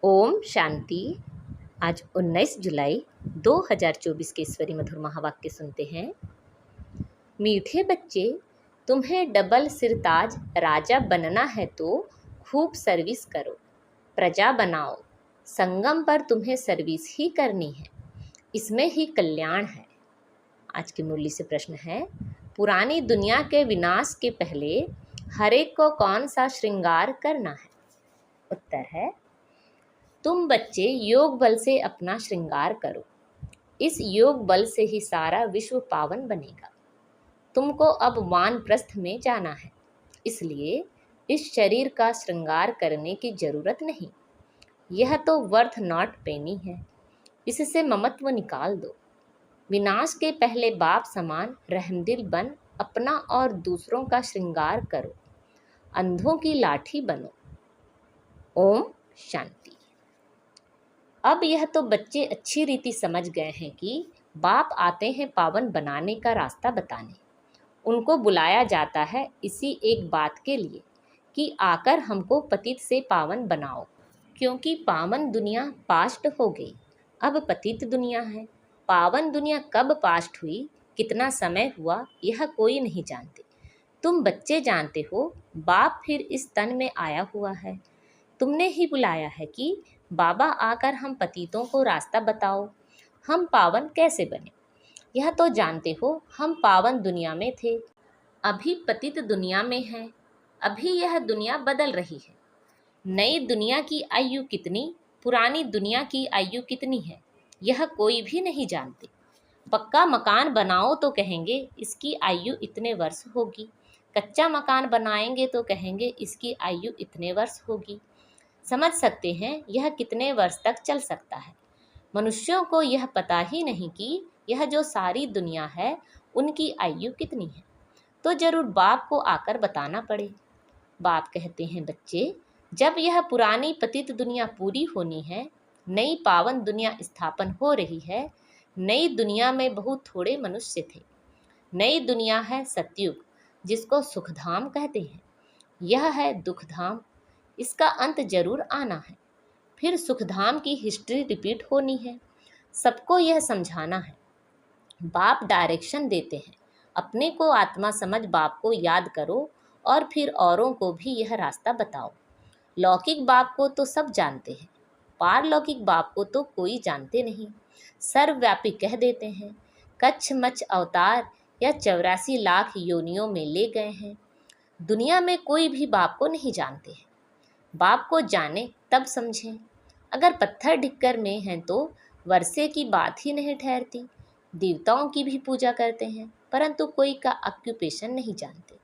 ओम शांति। आज 19 जुलाई 2024 के ईश्वरी मधुर महावाक्य सुनते हैं। मीठे बच्चे, तुम्हें डबल सिरताज राजा बनना है तो खूब सर्विस करो, प्रजा बनाओ। संगम पर तुम्हें सर्विस ही करनी है, इसमें ही कल्याण है। आज की मुरली से प्रश्न है, पुरानी दुनिया के विनाश के पहले हर एक को कौन सा श्रृंगार करना है? उत्तर है, तुम बच्चे योग बल से अपना श्रृंगार करो। इस योग बल से ही सारा विश्व पावन बनेगा। तुमको अब वानप्रस्थ में जाना है, इसलिए इस शरीर का श्रृंगार करने की जरूरत नहीं। यह तो वर्थ नॉट पेनी है, इससे ममत्व निकाल दो। विनाश के पहले बाप समान रहमदिल बन अपना और दूसरों का श्रृंगार करो। अंधों की लाठी बनो। ओम शांति। अब यह तो बच्चे अच्छी रीति समझ गए हैं कि बाप आते हैं पावन बनाने का रास्ता बताने। उनको बुलाया जाता है इसी एक बात के लिए कि आकर हमको पतित से पावन बनाओ, क्योंकि पावन दुनिया पास्ट हो गई, अब पतित दुनिया है। पावन दुनिया कब पास्ट हुई, कितना समय हुआ, यह कोई नहीं जानते। तुम बच्चे जानते हो, बाप फिर इस तन में आया हुआ है। तुमने ही बुलाया है कि बाबा आकर हम पतितों को रास्ता बताओ, हम पावन कैसे बने। यह तो जानते हो, हम पावन दुनिया में थे, अभी पतित दुनिया में हैं। अभी यह दुनिया बदल रही है। नई दुनिया की आयु कितनी, पुरानी दुनिया की आयु कितनी है, यह कोई भी नहीं जानते। पक्का मकान बनाओ तो कहेंगे इसकी आयु इतने वर्ष होगी। कच्चा मकान बनाएंगे तो कहेंगे इसकी आयु इतने वर्ष होगी। समझ सकते हैं यह कितने वर्ष तक चल सकता है। मनुष्यों को यह पता ही नहीं कि यह जो सारी दुनिया है उनकी आयु कितनी है, तो जरूर बाप को आकर बताना पड़े। बाप कहते हैं, बच्चे, जब यह पुरानी पतित दुनिया पूरी होनी है, नई पावन दुनिया स्थापन हो रही है। नई दुनिया में बहुत थोड़े मनुष्य थे। नई दुनिया है सतयुग, जिसको सुखधाम कहते हैं। यह है दुखधाम, इसका अंत जरूर आना है। फिर सुखधाम की हिस्ट्री रिपीट होनी है। सबको यह समझाना है। बाप डायरेक्शन देते हैं, अपने को आत्मा समझ बाप को याद करो और फिर औरों को भी यह रास्ता बताओ। लौकिक बाप को तो सब जानते हैं, पारलौकिक बाप को तो कोई जानते नहीं। सर्वव्यापी कह देते हैं। कच्छ मच्छ अवतार या 84 लाख योनियों में ले गए हैं। दुनिया में कोई भी बाप को नहीं जानते हैं। बाप को जाने तब समझें। अगर पत्थर ढिक्कर में हैं तो वर्षे की बात ही नहीं ठहरती। देवताओं की भी पूजा करते हैं, परंतु कोई का ऑक्यूपेशन नहीं जानते,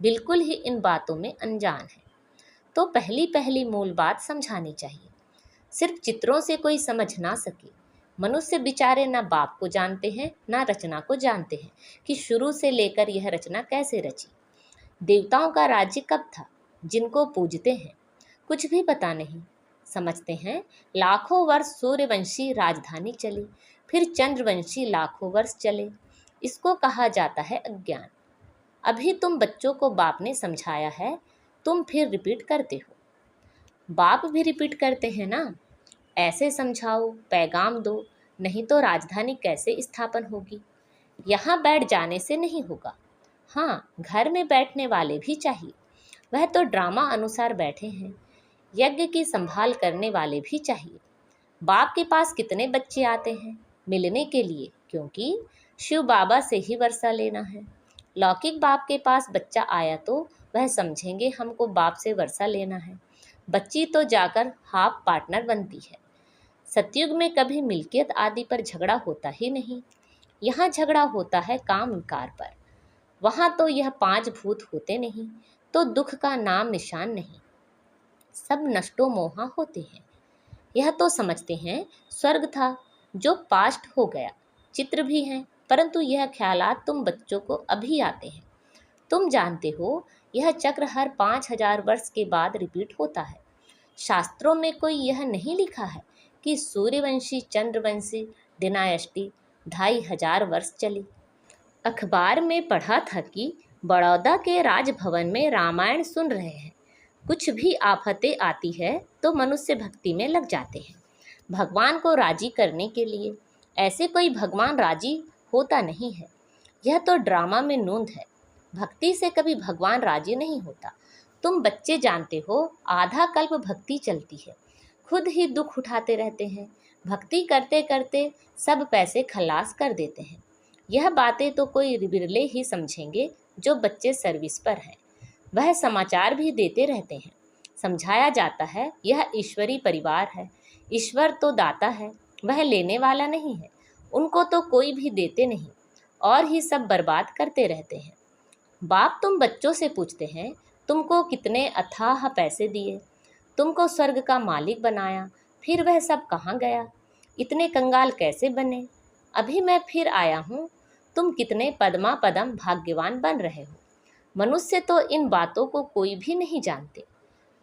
बिल्कुल ही इन बातों में अनजान है। तो पहली पहली मूल बात समझानी चाहिए। सिर्फ चित्रों से कोई समझ ना सके। मनुष्य बेचारे ना बाप को जानते हैं, ना रचना को जानते हैं कि शुरू से लेकर यह रचना कैसे रची। देवताओं का राज्य कब था, जिनको पूजते हैं, कुछ भी पता नहीं। समझते हैं लाखों वर्ष सूर्यवंशी राजधानी चली, फिर चंद्रवंशी लाखों वर्ष चले। इसको कहा जाता है अज्ञान। अभी तुम बच्चों को बाप ने समझाया है, तुम फिर रिपीट करते हो। बाप भी रिपीट करते हैं ना। ऐसे समझाओ, पैगाम दो, नहीं तो राजधानी कैसे स्थापन होगी। यहाँ बैठ जाने से नहीं होगा। हाँ, घर में बैठने वाले भी चाहिए। वह तो ड्रामा अनुसार बैठे हैं। यज्ञ की संभाल करने वाले भी चाहिए। बाप के पास कितने बच्चे आते हैं मिलने के लिए, क्योंकि शिव बाबा से ही वर्षा लेना है। लौकिक बाप के पास बच्चा आया तो वह समझेंगे हमको बाप से वर्षा लेना है। बच्ची तो जाकर हाफ पार्टनर बनती है। सतयुग में कभी मिल्कियत आदि पर झगड़ा होता ही नहीं। यहाँ झगड़ा होता है काम विकार पर। वहाँ तो यह 5 भूत होते नहीं, तो दुख का नाम निशान नहीं। सब नष्टो मोहा होते हैं। यह तो समझते हैं स्वर्ग था जो पास्ट हो गया। चित्र भी हैं, परंतु यह ख्यालात तुम बच्चों को अभी आते हैं। तुम जानते हो यह चक्र हर 5000 वर्ष के बाद रिपीट होता है। शास्त्रों में कोई यह नहीं लिखा है कि सूर्यवंशी चंद्रवंशी डिनायस्टी 2500 वर्ष चली। अखबार में पढ़ा था कि बड़ौदा के राजभवन में रामायण सुन रहे हैं। कुछ भी आफतें आती है तो मनुष्य भक्ति में लग जाते हैं भगवान को राजी करने के लिए। ऐसे कोई भगवान राजी होता नहीं है, यह तो ड्रामा में नूंद है। भक्ति से कभी भगवान राजी नहीं होता। तुम बच्चे जानते हो, आधा कल्प भक्ति चलती है, खुद ही दुख उठाते रहते हैं। भक्ति करते करते सब पैसे खलास कर देते हैं। यह बातें तो कोई बिरले ही समझेंगे जो बच्चे सर्विस पर हैं। वह समाचार भी देते रहते हैं, समझाया जाता है यह ईश्वरी परिवार है, ईश्वर तो दाता है, वह लेने वाला नहीं है, उनको तो कोई भी देते नहीं, और ही सब बर्बाद करते रहते हैं। बाप तुम बच्चों से पूछते हैं, तुमको कितने अथाह पैसे दिए, तुमको स्वर्ग का मालिक बनाया, फिर वह सब कहाँ गया, इतने कंगाल कैसे बने, अभी मैं फिर आया हूँ, तुम कितने पदमा पदम भाग्यवान बन रहे हो। मनुष्य तो इन बातों को कोई भी नहीं जानते।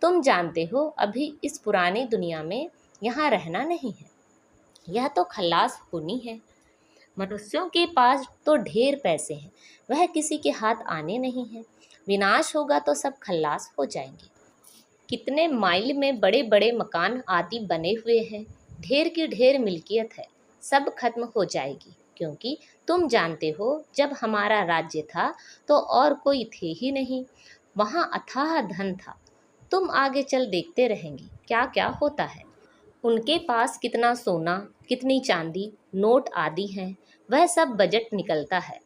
तुम जानते हो अभी इस पुरानी दुनिया में यहाँ रहना नहीं है, यह तो खल्लास होनी है। मनुष्यों के पास तो ढेर पैसे हैं, वह किसी के हाथ आने नहीं हैं। विनाश होगा तो सब खल्लास हो जाएंगे। कितने माइल में बड़े बड़े मकान आदि बने हुए हैं, ढेर की ढेर मिल्कियत है, सब खत्म हो जाएगी। क्योंकि तुम जानते हो जब हमारा राज्य था तो और कोई थे ही नहीं, वहाँ अथाह धन था। तुम आगे चल देखते रहेंगे क्या क्या होता है। उनके पास कितना सोना, कितनी चांदी, नोट आदि हैं, वह सब बजट निकलता है,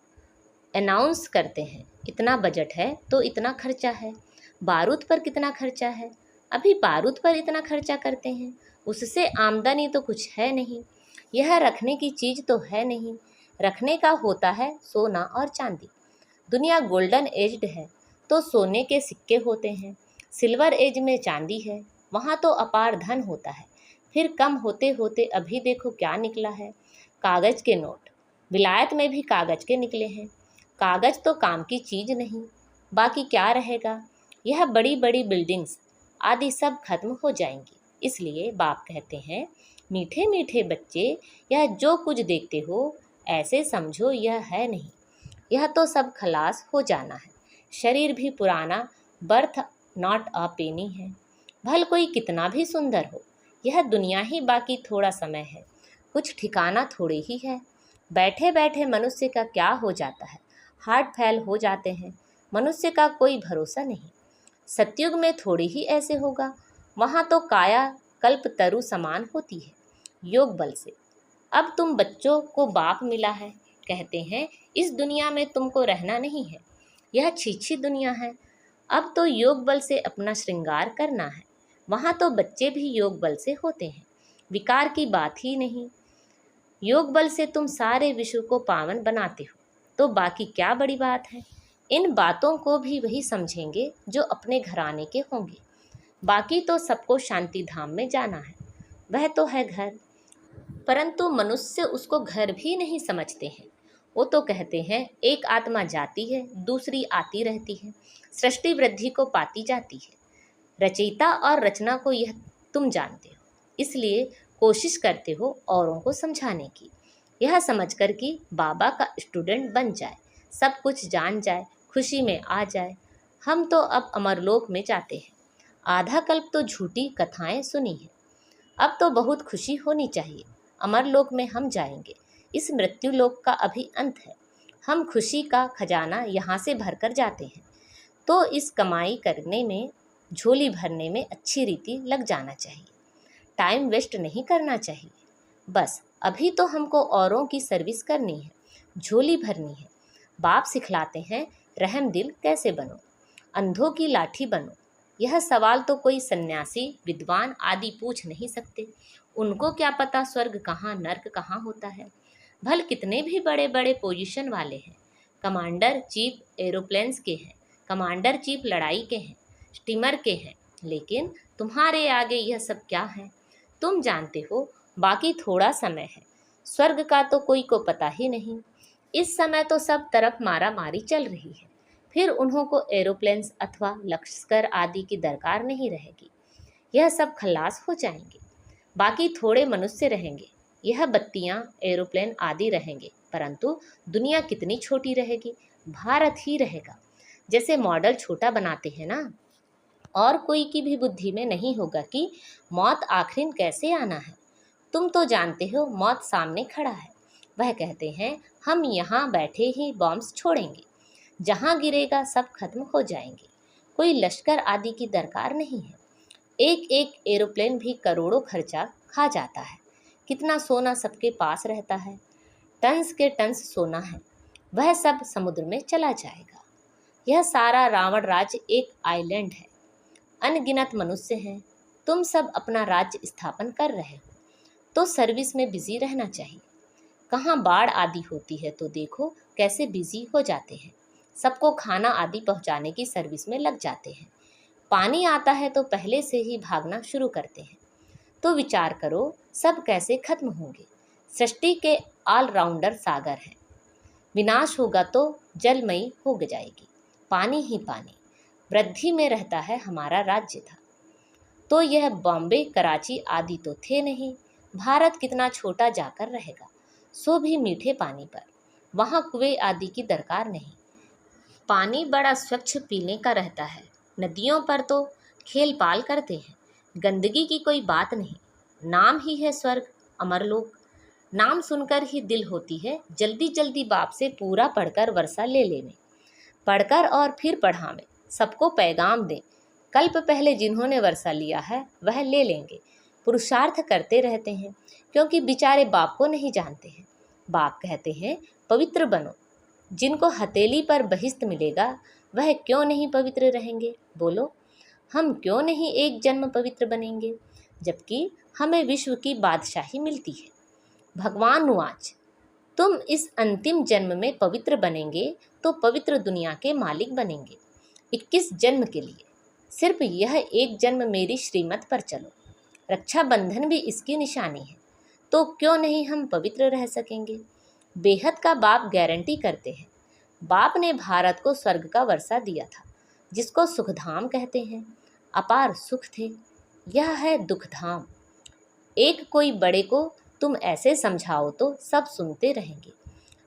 अनाउंस करते हैं इतना बजट है तो इतना खर्चा है। बारूद पर कितना खर्चा है, अभी बारूद पर इतना खर्चा करते हैं, उससे आमदनी तो कुछ है नहीं, यह रखने की चीज़ तो है नहीं। रखने का होता है सोना और चांदी। दुनिया गोल्डन एज्ड है तो सोने के सिक्के होते हैं, सिल्वर एज में चांदी है, वहाँ तो अपार धन होता है। फिर कम होते होते अभी देखो क्या निकला है, कागज़ के नोट। विलायत में भी कागज़ के निकले हैं। कागज़ तो काम की चीज़ नहीं, बाकी क्या रहेगा। यह बड़ी बड़ी बिल्डिंग्स आदि सब खत्म हो जाएंगी। इसलिए बाप कहते हैं, मीठे मीठे बच्चे, यह जो कुछ देखते हो ऐसे समझो यह है नहीं, यह तो सब खलास हो जाना है। शरीर भी पुराना, बर्थ नॉट अ पेनी है। भल कोई कितना भी सुंदर हो, यह दुनिया ही बाकी थोड़ा समय है, कुछ ठिकाना थोड़े ही है। बैठे बैठे मनुष्य का क्या हो जाता है, हार्ट फेल हो जाते हैं, मनुष्य का कोई भरोसा नहीं। सतयुग में थोड़ी ही ऐसे होगा, वहाँ तो काया कल्प तरु समान होती है योग बल से। अब तुम बच्चों को बाप मिला है, कहते हैं इस दुनिया में तुमको रहना नहीं है, यह छीछी दुनिया है। अब तो योग बल से अपना श्रृंगार करना है, वहाँ तो बच्चे भी योग बल से होते हैं, विकार की बात ही नहीं। योग बल से तुम सारे विश्व को पावन बनाते हो, तो बाकी क्या बड़ी बात है। इन बातों को भी वही समझेंगे जो अपने घराने के होंगे। बाकी तो सबको शांति धाम में जाना है, वह तो है घर, परंतु मनुष्य उसको घर भी नहीं समझते हैं। वो तो कहते हैं एक आत्मा जाती है, दूसरी आती रहती है, सृष्टि वृद्धि को पाती जाती है। रचयिता और रचना को यह तुम जानते हो, इसलिए कोशिश करते हो औरों को समझाने की, यह समझकर कि बाबा का स्टूडेंट बन जाए, सब कुछ जान जाए, खुशी में आ जाए। हम तो अब अमरलोक में जाते हैं, आधा कल्प तो झूठी कथाएं सुनी है, अब तो बहुत खुशी होनी चाहिए। अमरलोक में हम जाएंगे, इस मृत्यु लोक का अभी अंत है। हम खुशी का खजाना यहाँ से भर कर जाते हैं, तो इस कमाई करने में, झोली भरने में अच्छी रीति लग जाना चाहिए, टाइम वेस्ट नहीं करना चाहिए। बस अभी तो हमको औरों की सर्विस करनी है, झोली भरनी है। बाप सिखलाते हैं रहम दिल कैसे बनो, अंधों की लाठी बनो। यह सवाल तो कोई सन्यासी, विद्वान आदि पूछ नहीं सकते, उनको क्या पता स्वर्ग कहाँ नर्क कहाँ होता है। भल कितने भी बड़े बड़े पोजीशन वाले हैं, कमांडर चीफ एरोप्लेन्स के हैं, कमांडर चीफ लड़ाई के हैं, स्टीमर के हैं, लेकिन तुम्हारे आगे यह सब क्या है, तुम जानते हो। बाकी थोड़ा समय है, स्वर्ग का तो कोई को पता ही नहीं। इस समय तो सब तरफ मारा मारी चल रही है, फिर उन्हों को एरोप्लेन्स अथवा लश्कर आदि की दरकार नहीं रहेगी, यह सब खलास हो जाएंगे। बाकी थोड़े मनुष्य रहेंगे, यह बत्तियां, एरोप्लेन आदि रहेंगे, परंतु दुनिया कितनी छोटी रहेगी, भारत ही रहेगा। जैसे मॉडल छोटा बनाते हैं ना, और कोई की भी बुद्धि में नहीं होगा कि मौत आखिर कैसे आना है। तुम तो जानते हो मौत सामने खड़ा है। वह कहते हैं हम यहाँ बैठे ही बॉम्ब्स छोड़ेंगे, जहाँ गिरेगा सब खत्म हो जाएंगे। कोई लश्कर आदि की दरकार नहीं है। एक एक एरोप्लेन भी करोड़ों खर्चा खा जाता है। कितना सोना सबके पास रहता है, टन्स के टन्स सोना है, वह सब समुद्र में चला जाएगा। यह सारा रावण राज्य एक आइलैंड है, अनगिनत मनुष्य हैं। तुम सब अपना राज्य स्थापन कर रहे हो तो सर्विस में बिजी रहना चाहिए। कहाँ बाढ़ आदि होती है तो देखो कैसे बिजी हो जाते हैं, सबको खाना आदि पहुँचाने की सर्विस में लग जाते हैं। पानी आता है तो पहले से ही भागना शुरू करते हैं। तो विचार करो सब कैसे खत्म होंगे। सृष्टि के ऑलराउंडर सागर हैं, विनाश होगा तो जलमयी हो जाएगी, पानी ही पानी। वृद्धि में रहता है हमारा राज्य था तो यह बॉम्बे कराची आदि तो थे नहीं। भारत कितना छोटा जाकर रहेगा, सो भी मीठे पानी पर। वहाँ कुएं आदि की दरकार नहीं, पानी बड़ा स्वच्छ पीने का रहता है। नदियों पर तो खेल पाल करते हैं, गंदगी की कोई बात नहीं। नाम ही है स्वर्ग अमरलोक। नाम सुनकर ही दिल होती है जल्दी जल्दी बाप से पूरा पढ़कर वर्षा ले लेने, पढ़कर और फिर पढ़ावें, सबको पैगाम दें। कल्प पहले जिन्होंने वर्षा लिया है वह ले लेंगे। पुरुषार्थ करते रहते हैं क्योंकि बेचारे बाप को नहीं जानते हैं। बाप कहते हैं पवित्र बनो। जिनको हथेली पर बहिष्त मिलेगा वह क्यों नहीं पवित्र रहेंगे? बोलो, हम क्यों नहीं एक जन्म पवित्र बनेंगे, जबकि हमें विश्व की बादशाही मिलती है। भगवान नुआज, तुम इस अंतिम जन्म में पवित्र बनेंगे तो पवित्र दुनिया के मालिक बनेंगे। 21 जन्म के लिए सिर्फ यह एक जन्म मेरी श्रीमत पर चलो। रक्षाबंधन भी इसकी निशानी है, तो क्यों नहीं हम पवित्र रह सकेंगे? बेहद का बाप गारंटी करते हैं। बाप ने भारत को स्वर्ग का वर्षा दिया था, जिसको सुखधाम कहते हैं। अपार सुख थे, यह है दुखधाम। एक कोई बड़े को तुम ऐसे समझाओ तो सब सुनते रहेंगे।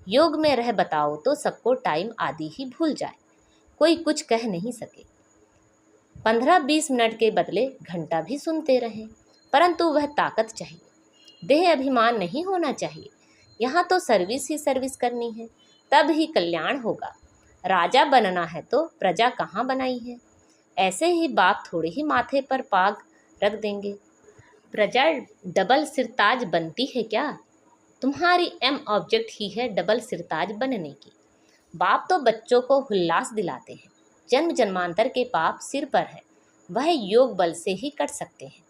योग में रह बताओ तो सबको टाइम आदि ही भूल जाए, कोई कुछ कह नहीं सके। 15-20 मिनट के बदले घंटा भी सुनते रहें, परंतु वह ताकत चाहिए, देह अभिमान नहीं होना चाहिए। यहाँ तो सर्विस ही सर्विस करनी है, तब ही कल्याण होगा। राजा बनना है तो प्रजा कहाँ बनाई है? ऐसे ही बाप थोड़े ही माथे पर पाग रख देंगे। प्रजा डबल सिरताज बनती है क्या? तुम्हारी एम ऑब्जेक्ट ही है डबल सिरताज बनने की। बाप तो बच्चों को उल्लास दिलाते हैं। जन्म जन्मांतर के पाप सिर पर है, वह योग बल से ही कट सकते हैं।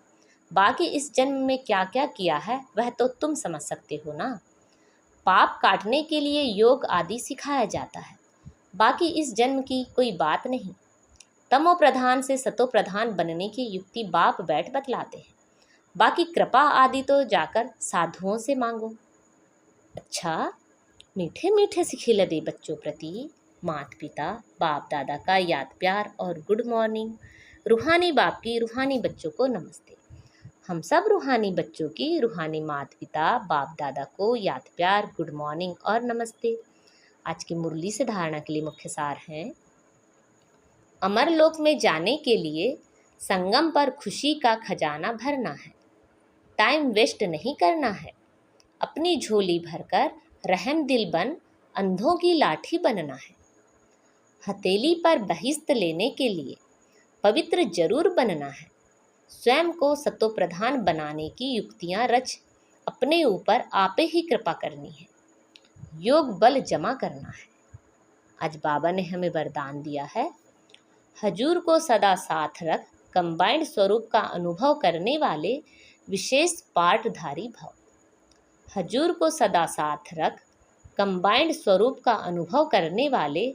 बाकी इस जन्म में क्या क्या किया है वह तो तुम समझ सकते हो ना। पाप काटने के लिए योग आदि सिखाया जाता है, बाकी इस जन्म की कोई बात नहीं। तमो प्रधान से सतो प्रधान बनने की युक्ति बाप बैठ बतलाते हैं, बाकी कृपा आदि तो जाकर साधुओं से मांगो। अच्छा, मीठे मीठे से खिलदे बच्चों प्रति माता पिता बाप दादा का याद प्यार और गुड मॉर्निंग। रूहानी बाप की रूहानी बच्चों को नमस्ते। हम सब रूहानी बच्चों की रूहानी माता पिता बाप दादा को याद प्यार, गुड मॉर्निंग और नमस्ते। आज की मुरली से धारणा के लिए मुख्य सार हैं। अमरलोक में जाने के लिए संगम पर खुशी का खजाना भरना है, टाइम वेस्ट नहीं करना है। अपनी झोली भरकर रहम दिल बन अंधों की लाठी बनना है। हथेली पर बहिष्त लेने के लिए पवित्र जरूर बनना है। स्वयं को सतो प्रधान बनाने की युक्तियां रच अपने ऊपर आपे ही कृपा करनी है, योग बल जमा करना है। आज बाबा ने हमें वरदान दिया है, हजूर को सदा साथ रख कंबाइंड स्वरूप का अनुभव करने वाले विशेष पाठधारी भव। हजूर को सदा साथ रख कंबाइंड स्वरूप का अनुभव करने वाले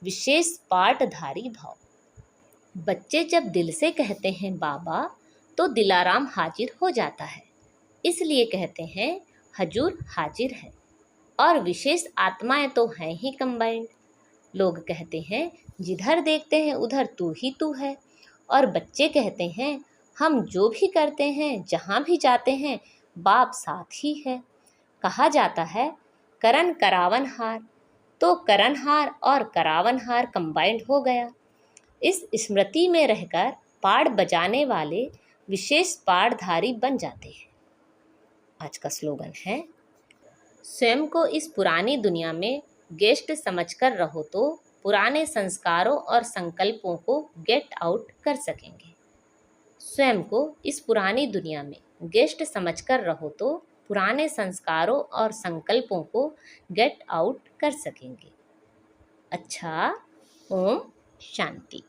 विशेष पाठधारी भव। बच्चे जब दिल से कहते हैं बाबा तो दिलाराम हाजिर हो जाता है, इसलिए कहते हैं हजूर हाजिर है। और विशेष आत्माएं तो हैं ही कंबाइंड। लोग कहते हैं जिधर देखते हैं उधर तू ही तू है, और बच्चे कहते हैं हम जो भी करते हैं जहाँ भी जाते हैं बाप साथ ही है। कहा जाता है करण करावन हार, तो करणहार और करावनहार कंबाइंड हो गया। इस स्मृति में रहकर पाड़ बजाने वाले विशेष पाड़धारी बन जाते हैं। आज का स्लोगन है, स्वयं को इस पुरानी दुनिया में गेस्ट समझकर रहो तो पुराने संस्कारों और संकल्पों को गेट आउट कर सकेंगे। स्वयं को इस पुरानी दुनिया में गेस्ट समझकर रहो तो पुराने संस्कारों और संकल्पों को गेट आउट कर सकेंगे। अच्छा, ओम शांति।